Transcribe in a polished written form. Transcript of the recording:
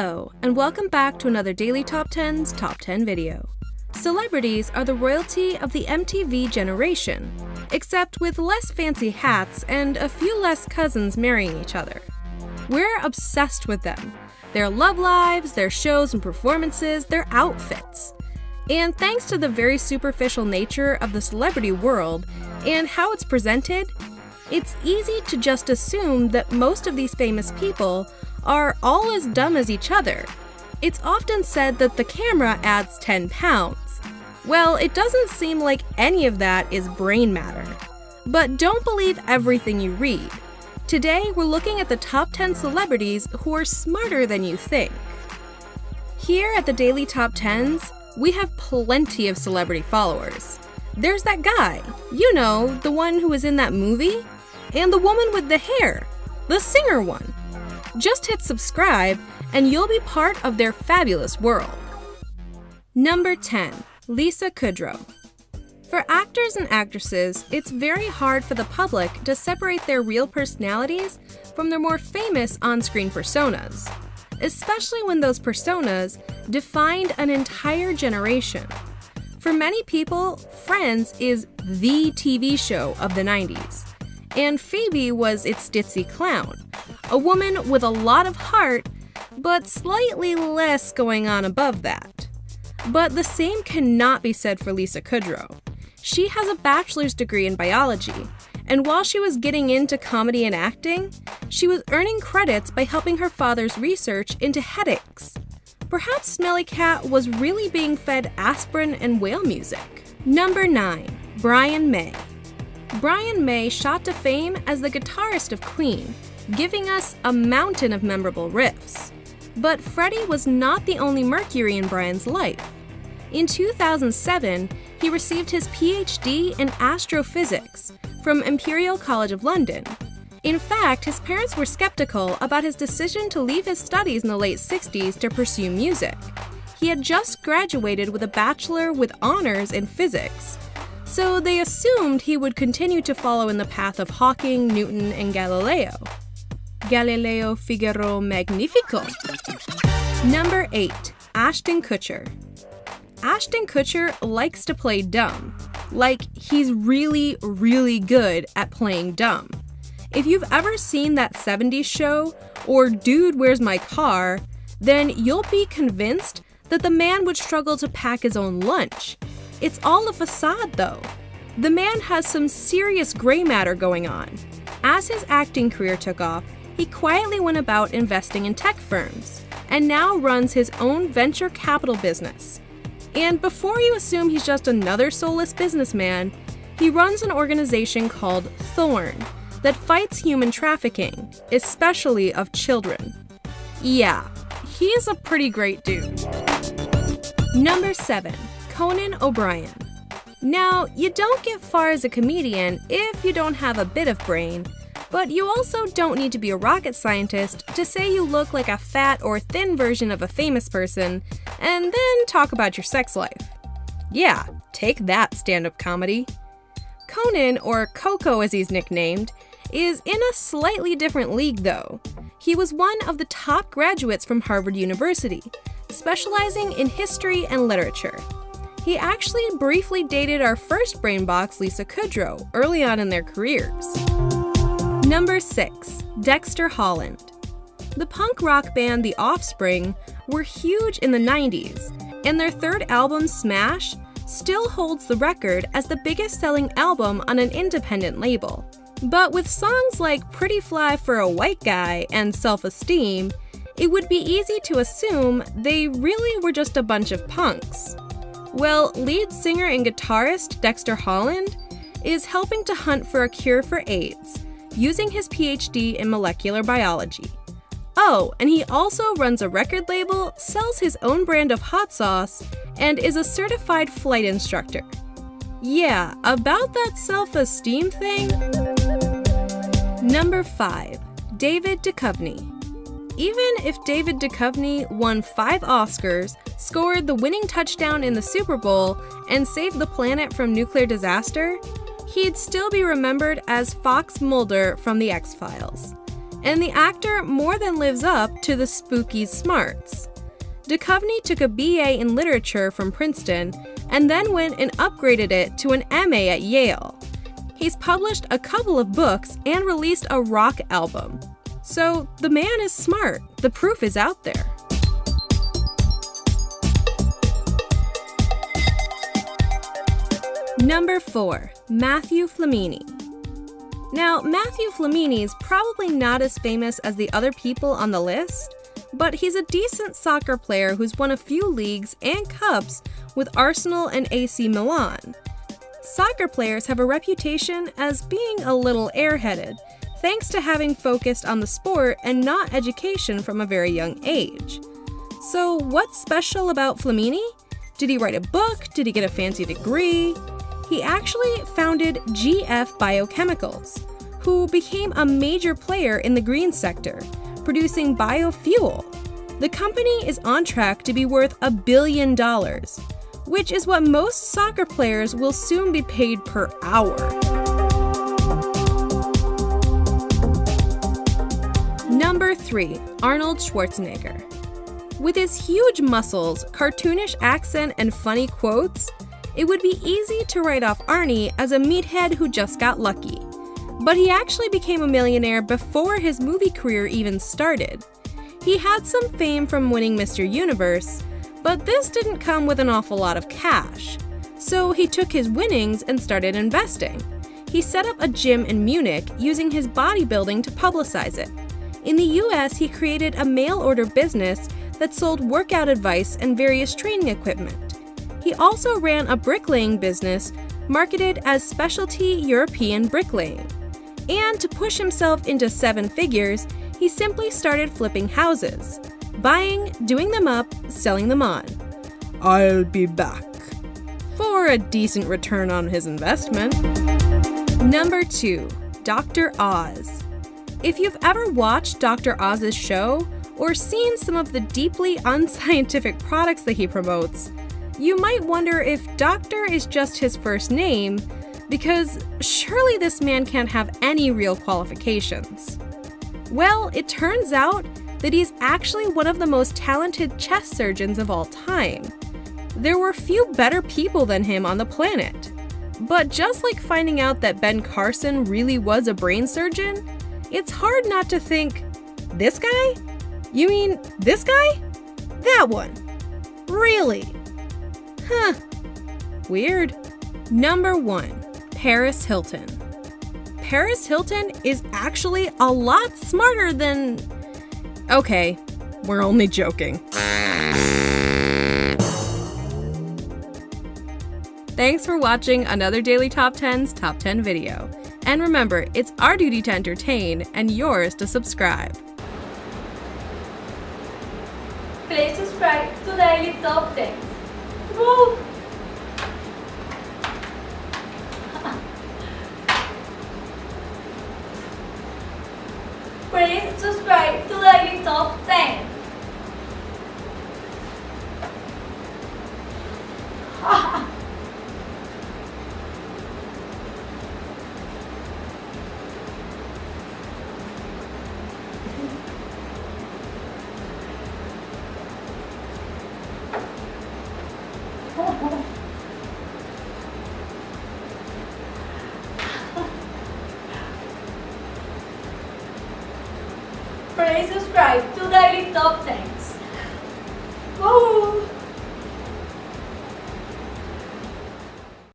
Hello, and welcome back to another Daily Top 10's Top 10 video. Celebrities are the royalty of the MTV generation, except with less fancy hats and a few less cousins marrying each other. We're obsessed with them, their love lives, their shows and performances, their outfits. And thanks to the very superficial nature of the celebrity world and how it's presented, it's easy to just assume that most of these famous people are all as dumb as each other. It's often said that the camera adds 10 pounds. Well, it doesn't seem like any of that is brain matter. But don't believe everything you read. Today, we're looking at the top 10 celebrities who are smarter than you think. Here at the Daily Top 10s, we have plenty of celebrity followers. There's that guy, you know, the one who was in that movie, and the woman with the hair, the singer one. Just hit subscribe and you'll be part of their fabulous world. Number 10. Lisa Kudrow. For actors and actresses, it's very hard for the public to separate their real personalities from their more famous on-screen personas, especially when those personas defined an entire generation. For many people, Friends is the TV show of the 90s, and Phoebe was its ditzy clown, a woman with a lot of heart, but slightly less going on above that. But the same cannot be said for Lisa Kudrow. She has a bachelor's degree in biology, and while she was getting into comedy and acting, she was earning credits by helping her father's research into headaches. Perhaps Smelly Cat was really being fed aspirin and whale music. Number 9. Brian May. Brian May shot to fame as the guitarist of Queen, giving us a mountain of memorable riffs. But Freddie was not the only Mercury in Brian's life. In 2007, he received his PhD in astrophysics from Imperial College of London. In fact, his parents were skeptical about his decision to leave his studies in the late 60s to pursue music. He had just graduated with a bachelor with honors in physics, so they assumed he would continue to follow in the path of Hawking, Newton, and Galileo. Galileo Figaro Magnifico. Number 8. Ashton Kutcher. Ashton Kutcher likes to play dumb. Like, he's really, really good at playing dumb. If you've ever seen that 70s show, or Dude, Where's My Car?, then you'll be convinced that the man would struggle to pack his own lunch. It's all a facade, though. The man has some serious gray matter going on. As his acting career took off, he quietly went about investing in tech firms, and now runs his own venture capital business. And before you assume he's just another soulless businessman, he runs an organization called Thorn that fights human trafficking, especially of children. Yeah, he's a pretty great dude. Number 7. Conan O'Brien. Now, you don't get far as a comedian if you don't have a bit of brain, but you also don't need to be a rocket scientist to say you look like a fat or thin version of a famous person, and then talk about your sex life. Yeah, take that, stand-up comedy. Conan, or Coco as he's nicknamed, is in a slightly different league though. He was one of the top graduates from Harvard University, specializing in history and literature. He actually briefly dated our first brain box, Lisa Kudrow, early on in their careers. Number 6. Dexter Holland. The punk rock band The Offspring were huge in the 90s, and their third album, Smash, still holds the record as the biggest-selling album on an independent label. But with songs like Pretty Fly for a White Guy and Self-Esteem, it would be easy to assume they really were just a bunch of punks. Well, lead singer and guitarist Dexter Holland is helping to hunt for a cure for AIDS, using his PhD in molecular biology. Oh, and he also runs a record label, sells his own brand of hot sauce, and is a certified flight instructor. Yeah, about that self-esteem thing? Number 5. David Duchovny. Even if David Duchovny won 5 Oscars, scored the winning touchdown in the Super Bowl, and saved the planet from nuclear disaster, he'd still be remembered as Fox Mulder from The X-Files. and the actor more than lives up to the spooky smarts. Duchovny took a BA in literature from Princeton and then went and upgraded it to an MA at Yale. He's published a couple of books and released a rock album. So the man is smart. The proof is out there. Number 4. Matthew Flamini. Now, Matthew Flamini is probably not as famous as the other people on the list, but he's a decent soccer player who's won a few leagues and cups with Arsenal and AC Milan. Soccer players have a reputation as being a little airheaded, thanks to having focused on the sport and not education from a very young age. So what's special about Flamini? Did he write a book? Did he get a fancy degree? He actually founded GF Biochemicals, who became a major player in the green sector, producing biofuel. The company is on track to be worth $1 billion, which is what most soccer players will soon be paid per hour. Number 3. Arnold Schwarzenegger. With his huge muscles, cartoonish accent, and funny quotes, it would be easy to write off Arnie as a meathead who just got lucky. But he actually became a millionaire before his movie career even started. He had some fame from winning Mr. Universe, but this didn't come with an awful lot of cash. So he took his winnings and started investing. He set up a gym in Munich using his bodybuilding to publicize it. In the US, he created a mail-order business that sold workout advice and various training equipment. He also ran a bricklaying business marketed as Specialty European Bricklaying. And to push himself into 7 figures, he simply started flipping houses. Buying, doing them up, selling them on. I'll be back. For a decent return on his investment. Number 2. Dr. Oz. If you've ever watched Dr. Oz's show or seen some of the deeply unscientific products that he promotes, you might wonder if Doctor is just his first name, because surely this man can't have any real qualifications. Well, it turns out that he's actually one of the most talented chest surgeons of all time. There were few better people than him on the planet. But just like finding out that Ben Carson really was a brain surgeon, it's hard not to think, this guy? You mean this guy? That one? Really? Huh. Weird. Number 1. Paris Hilton. Paris Hilton is actually a lot smarter than... Okay, we're only joking. Thanks for watching another Daily Top 10's Top 10 video. And remember, it's our duty to entertain and yours to subscribe. Please subscribe to Daily Top 10. Woo! Please subscribe to Daily Top 10. Please subscribe to Daily Top 10.